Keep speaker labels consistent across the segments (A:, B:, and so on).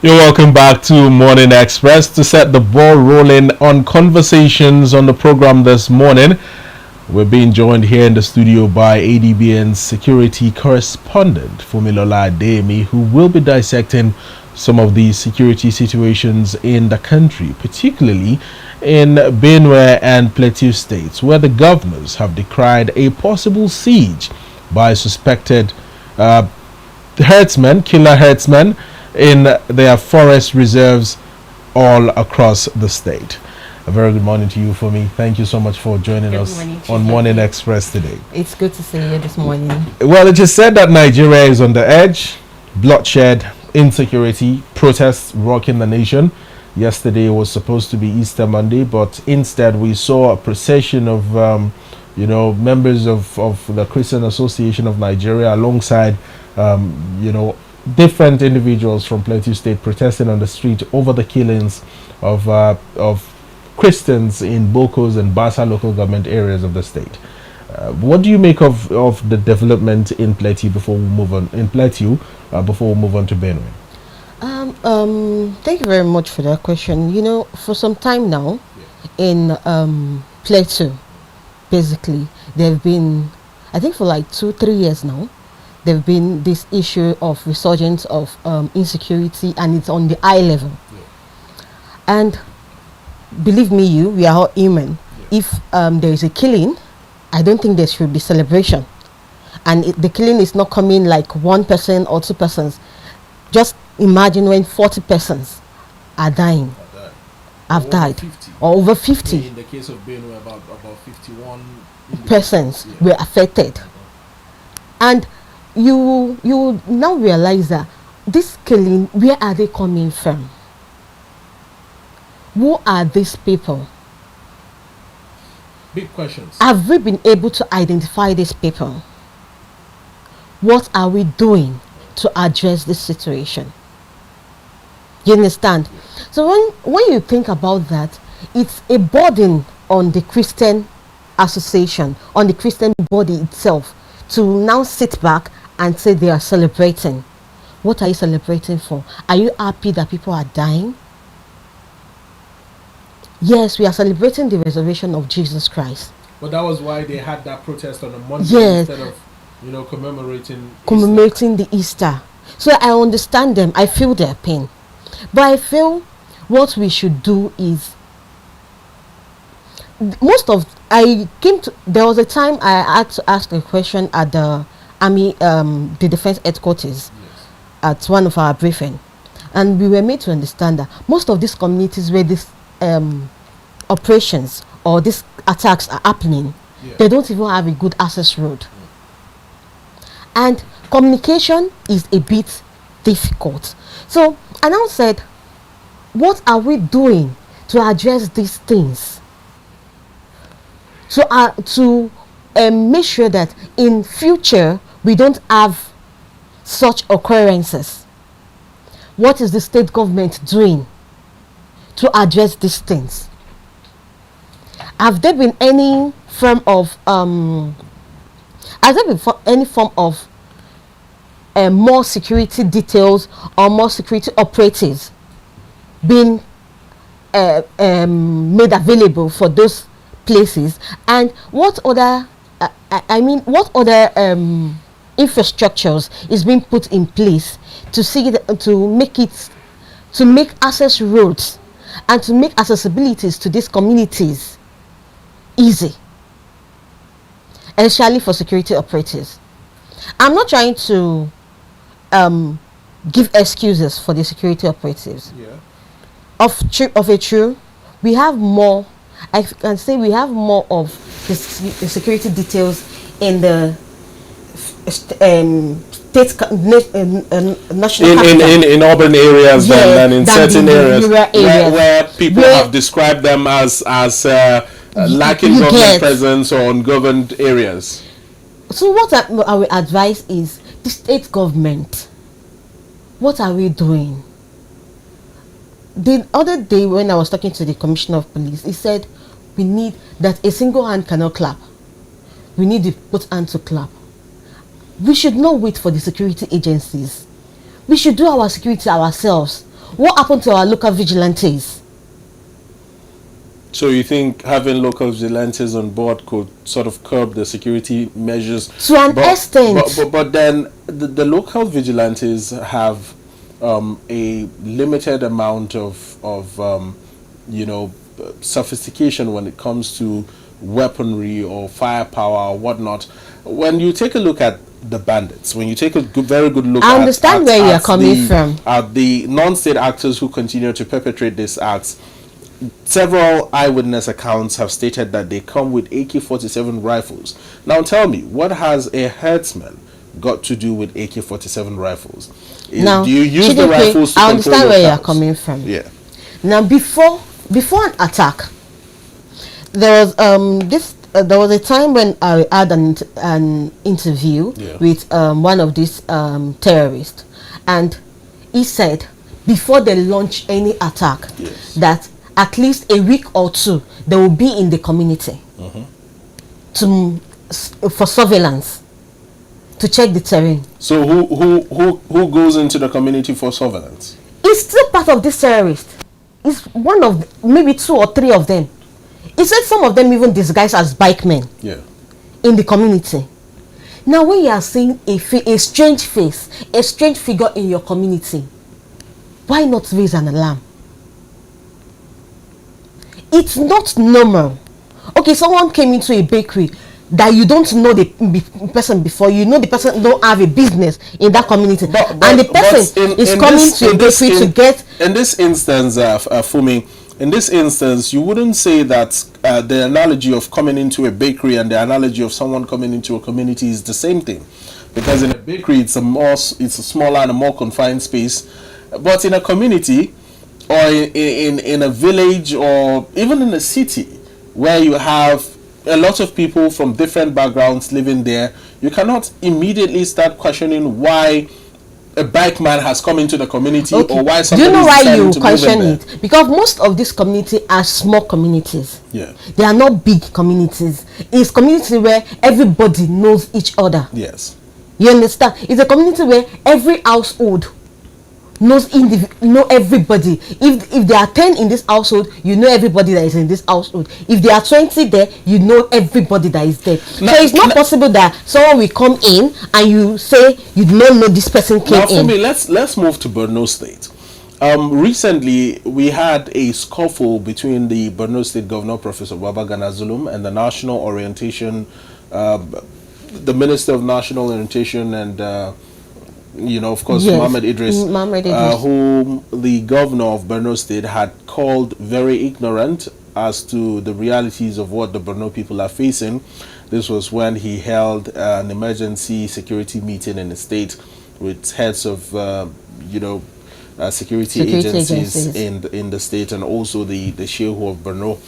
A: You're welcome back to Morning Express. To set the ball rolling on conversations on the program this morning, we're being joined here in the studio by ADBN Security Correspondent Fumi Adeyemi, who will be dissecting some of the security situations in the country, particularly in Benue and Plateau states, where the governors have decried a possible siege by suspected killer herdsmen in their forest reserves all across the state. A very good morning to you, Fumi. Thank you so much for joining us on Morning Express today.
B: It's good to see you this morning.
A: Well, it is said that Nigeria is on the edge. Bloodshed, insecurity, protests rocking the nation. Yesterday was supposed to be Easter Monday, but instead we saw a procession of members of the Christian Association of Nigeria alongside different individuals from Plateau State protesting on the street over the killings of Christians in Bokos and Basa local government areas of the state. What do you make of the development in Plateau before we move on to Benue?
B: Thank you very much for that question. You know, for some time now, in Plateau, basically, there have been, I think for like 2-3 years now, there have been this issue of resurgence of insecurity, and it's on the high level. And believe me, we are all human. If there is a killing, I don't think there should be celebration. And the killing is not coming like one person or two persons. Just imagine when 40 persons are dying, have died, or over 50.
A: In the case of Benue, about 51
B: persons were affected. And you now realize that this killing, where are they coming from? Who are these people?
A: Big questions.
B: Have we been able to identify these people? What are we doing to address this situation? You understand? So when you think about that, it's a burden on the Christian association, on the Christian body itself, to now sit back and say they are celebrating. What are you celebrating for? Are you happy that people are dying? Yes, we are celebrating the resurrection of Jesus Christ.
A: But that was why they had that protest on a Monday instead of,
B: commemorating the Easter. So I understand them. I feel their pain. But I feel what we should do is, there was a time I had to ask a question at the Army, the Defense Headquarters, at one of our briefing, and we were made to understand that most of these communities where these operations or these attacks are happening, they don't even have a good access road, and communication is a bit difficult. So I now said, what are we doing to address these things? To make sure that in future we don't have such occurrences. What is the state government doing to address these things? Have there been any form of more security details or more security operatives being made available for those places? And what other infrastructures is being put in place to make access roads and to make accessibilities to these communities easy, especially for security operatives? I'm not trying to give excuses for the security operatives. Of a true, we have more. I can say we have more of the security details in the national
A: in urban areas than in certain areas where people have described them as lacking government presence or ungoverned areas.
B: So what I will advise is the state government. What are we doing? The other day when I was talking to the Commissioner of Police, he said we need that a single hand cannot clap. We need the both hands to clap. We should not wait for the security agencies. We should do our security ourselves. what happened to our local vigilantes?
A: So you think having local vigilantes on board could sort of curb the security measures
B: To an extent.
A: But then the local vigilantes have a limited amount of sophistication when it comes to weaponry or firepower or whatnot. When you take a look at the bandits, when you take a very good look
B: I understand where you're coming from.
A: At the non-state actors who continue to perpetrate these acts, several eyewitness accounts have stated that they come with AK-47 rifles. Now tell me, what has a herdsman got to do with AK-47 rifles?
B: Now,
A: do you use the rifles to
B: I
A: control
B: understand
A: your
B: where you're
A: cows?
B: coming from.
A: Yeah.
B: Now, before an attack, there was a time when I had an interview with one of these terrorists, and he said before they launch any attack, that at least a week or two they will be in the community for surveillance, to check the terrain.
A: So who goes into the community for surveillance?
B: It's still part of this terrorist. It's one of maybe 2 or 3 of them. He said some of them even disguised as bikemen in the community. Now when you are seeing a strange face, a strange figure in your community, why not raise an alarm? It's not normal. Okay, someone came into a bakery that you don't know the person before, you know the person don't have a business in that community, and the person is coming to a bakery to get...
A: In this instance, Fumi, in this instance, you wouldn't say that the analogy of coming into a bakery and the analogy of someone coming into a community is the same thing, because in a bakery it's a smaller and a more confined space, but in a community or in a village or even in a city where you have a lot of people from different backgrounds living there, you cannot immediately start questioning why a bike man has come into the community or why somebody.
B: Do you know why you question it? Because most of these communities are small communities.
A: Yeah.
B: They are not big communities. It's community where everybody knows each other.
A: Yes.
B: You understand? It's a community where every household knows everybody. If there are 10 in this household, you know everybody that is in this household. If there are 20 there, you know everybody that is there. So it's not possible that someone will come in and you say you do not know this person came in.
A: Now, let's move to Borno State. Recently, we had a scuffle between the Borno State Governor, Professor Babagana Zulum, and the National Orientation, the Minister of National Orientation and of course, Mohammed Idris, whom the governor of Benue State had called very ignorant as to the realities of what the Borno people are facing. This was when he held an emergency security meeting in the state with heads of, security agencies in the state, and also the Shehu of Borno.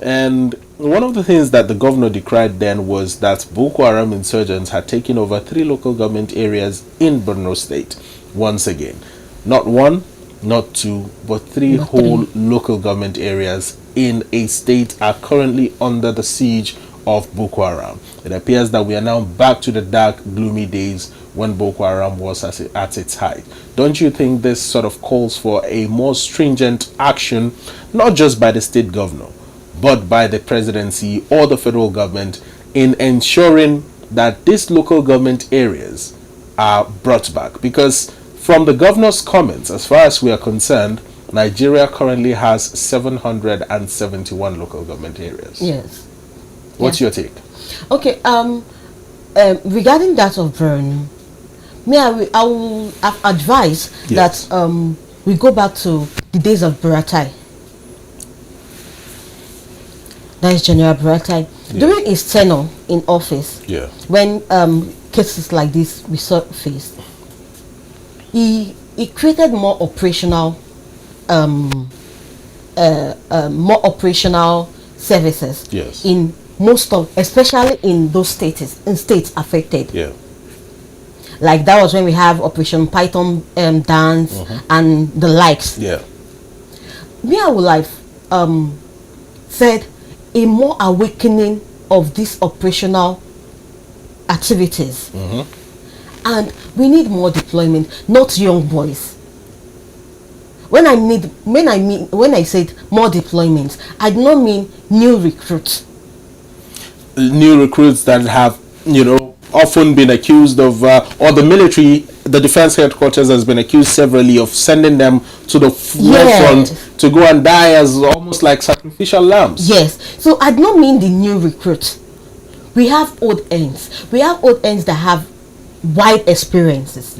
A: And one of the things that the governor decried then was that Boko Haram insurgents had taken over 3 local government areas in Borno State once again. Not 1, not 2, but 3 whole local government areas in a state are currently under the siege of Boko Haram. It appears that we are now back to the dark, gloomy days when Boko Haram was at its height. Don't you think this sort of calls for a more stringent action, not just by the state governor, but by the presidency or the federal government, in ensuring that these local government areas are brought back? Because from the governor's comments, as far as we are concerned, Nigeria currently has 771 local government areas.
B: Yes.
A: What's your take?
B: Okay, regarding that of Borno, I will advise that we go back to the days of Buratai. That is General Buratai. During his tenure in office, when cases like this resurfaced, he created more operational services in most of, especially in those states affected. Like that was when we have Operation Python dance and the likes. I would like said a more awakening of these operational activities, and we need more deployment, not young boys. when I said more deployments, I do not mean new recruits.
A: New recruits that have, often been accused of, or the military, the defense headquarters has been accused severally of sending them to the forefront to go and die as almost like sacrificial lambs.
B: Yes. So I do not mean the new recruits. We have old ends. We have old ends that have wide experiences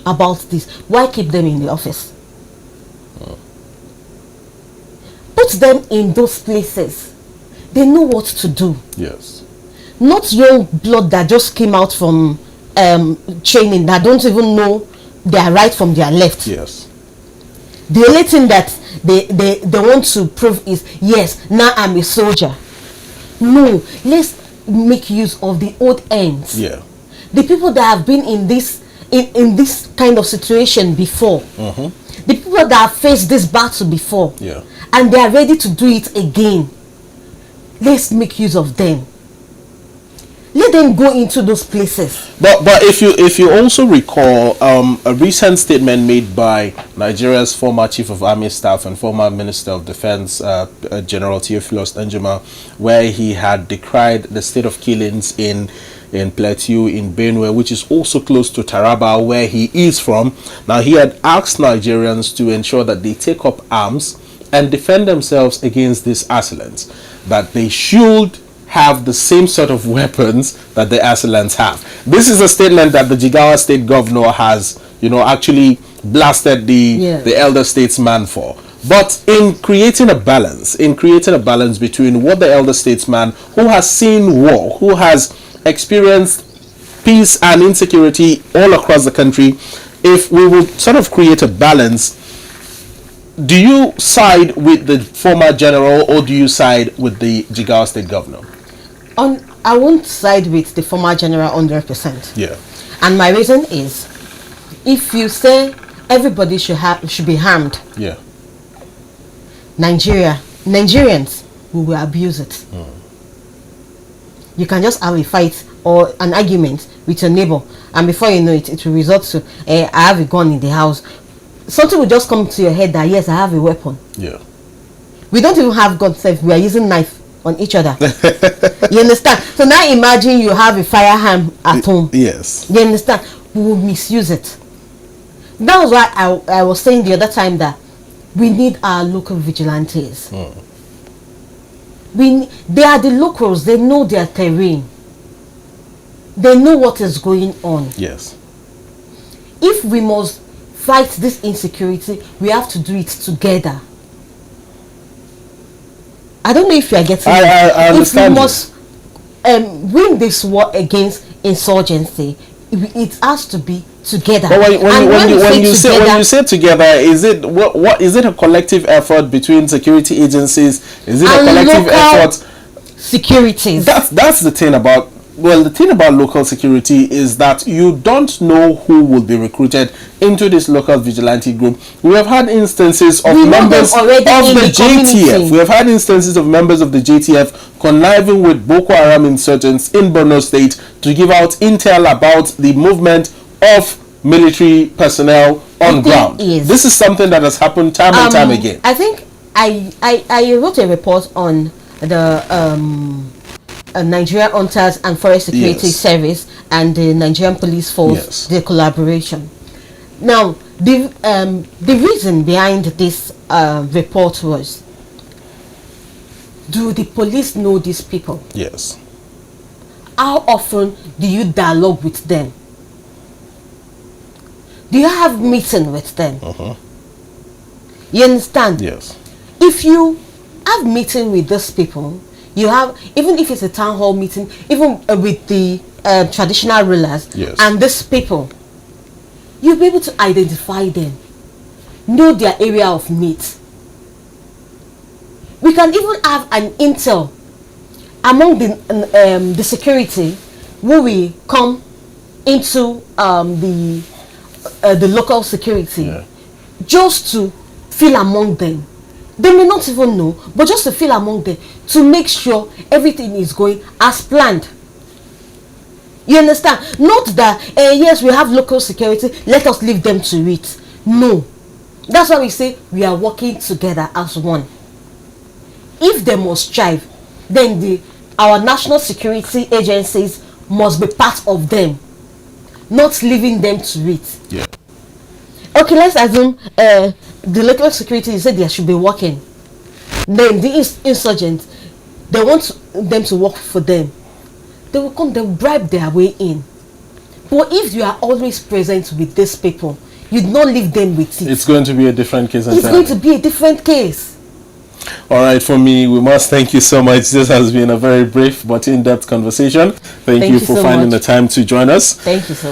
B: about this. Why keep them in the office? Put them in those places. They know what to do.
A: Yes.
B: Not young blood that just came out from training that don't even know their right from their left.
A: Yes.
B: The only thing that they want to prove is, yes, now I'm a soldier. No, let's make use of the old ends.
A: Yeah.
B: The people that have been in this kind of situation before. The people that have faced this battle before.
A: Yeah.
B: And they are ready to do it again. Let's make use of them. Let them go into those places. But
A: if you also recall a recent statement made by Nigeria's former Chief of Army Staff and former Minister of Defense, General Theophilus Danjuma, where he had decried the state of killings in Plateau, in Benue, which is also close to Taraba, where he is from. Now, he had asked Nigerians to ensure that they take up arms and defend themselves against these assailants, that they should have the same sort of weapons that the assailants have. This is a statement that the Jigawa state governor has, actually blasted the elder statesman for. But in creating a balance between what the elder statesman, who has seen war, who has experienced peace and insecurity all across the country, if we will sort of create a balance, do you side with the former general or do you side with the Jigawa state governor?
B: I won't side with the former general 100%.
A: Yeah.
B: And my reason is, if you say everybody should be harmed, Nigerians will abuse it. You can just have a fight or an argument with your neighbor, and before you know it, it will result to I have a gun in the house. Something will just come to your head that, yes, I have a weapon.
A: Yeah.
B: We don't even have guns. We are using knife on each other. You understand? So now imagine you have a firearm at home.
A: Yes.
B: You understand? We will misuse it. That was why I was saying the other time that we need our local vigilantes. They are the locals. They know their terrain. They know what is going on.
A: Yes.
B: If we must fight this insecurity, we have to do it together. I don't know if you are getting it.
A: I understand.
B: If we must win this war against insurgency, it has to be together.
A: But when you say together, is it what is it a collective effort between security agencies? Is it a collective effort?
B: Securities.
A: That's the thing about. Well, the thing about local security is that you don't know who will be recruited into this local vigilante group. We have had instances of members of the JTF. We have had instances of members of the JTF conniving with Boko Haram insurgents in Borno State to give out intel about the movement of military personnel on ground. This is something that has happened time and time again.
B: I think I wrote a report on the Nigerian Hunters and Forest Security Service and the Nigerian Police Force, the collaboration. Now, the reason behind this report was, do the police know these people?
A: Yes.
B: How often do you dialogue with them? Do you have meeting with them? You understand?
A: Yes.
B: If you have meeting with those people, you have, even if it's a town hall meeting, even with the traditional rulers and these people, you'll be able to identify them, know their area of need. We can even have an intel among the security who will come into the local security just to feel among them. They may not even know, but just to feel among them, to make sure everything is going as planned. You understand? Not that, yes, we have local security, let us leave them to it. No. That's why we say we are working together as one. If they must strive, then our national security agencies must be part of them, not leaving them to it.
A: Yeah.
B: Okay, let's assume the local security said they should be working. Then the insurgents, they want them to work for them. They will come, they will bribe their way in. But if you are always present with these people, you do not leave them with it.
A: It's going to be a different case.
B: It's going to be a different case.
A: All right, for me, we must thank you so much. This has been a very brief but in-depth conversation. Thank you for
B: so
A: finding
B: much.
A: the time to join us.
B: Thank you so much.